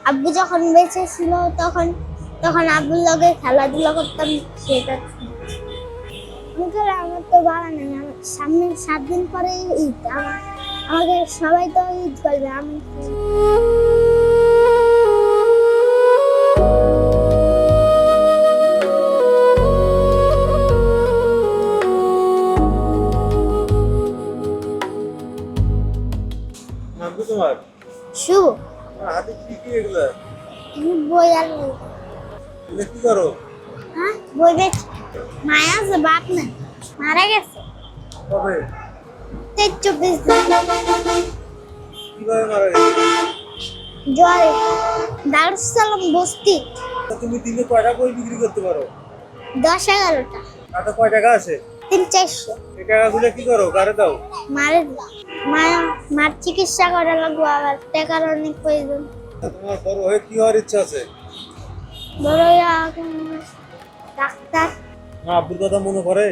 আব্বু যখন বেঁচে ছিল তখন তখন আব্বুর লগে খেলাধুলা করতাম সেটা। আমার তো বাবা নাই, আমার সামনে 7 দিন পরে ঈদ। আমাকে সবাই তো ঈদ করবে, আমি নাম কি তোমার? শুভ। হাতে কি এগুলা? বই আর এগুলা কি করো? হ্যাঁ, বই বেচ। মায়া আছে, বাপ না, মারা গেছে কবে? 23-24 দিন। কিভাবে মারা গেছে? জ্বরে। দারুস সালাম বস্তি। তা তুমি দিনে কয়টা বই বিক্রি করতে পারো? 10-11টা। তাতে কয় টাকা আছে? 300-400। এই টাকাগুলো কি করো? কারে দাও? মারে মার চিকিৎসা করা লাগবো, আবার টাকার অনেক প্রয়োজন। তা তোমার বড় হয়ে কি হওয়ার ইচ্ছা আছে? বড় হইয়া ডাক্তার। না, আব্বুর কথা মনে পড়ে?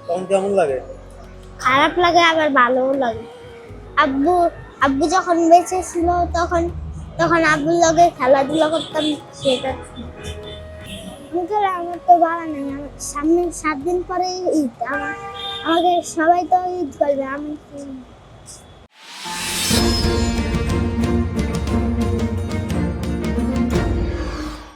তখন কেমন লাগে? খারাপ লাগে, আবার ভালোও লাগে। আব্বু আব্বু যখন বেঁচে ছিল তখন তখন আব্বুর লগে খেলাধুলা করতাম সেটা। আমার তো বাবা নাই, আমার সামনে 7 দিন পরে ঈদ। আমাকে সবাই তো ঈদ করবে, আমি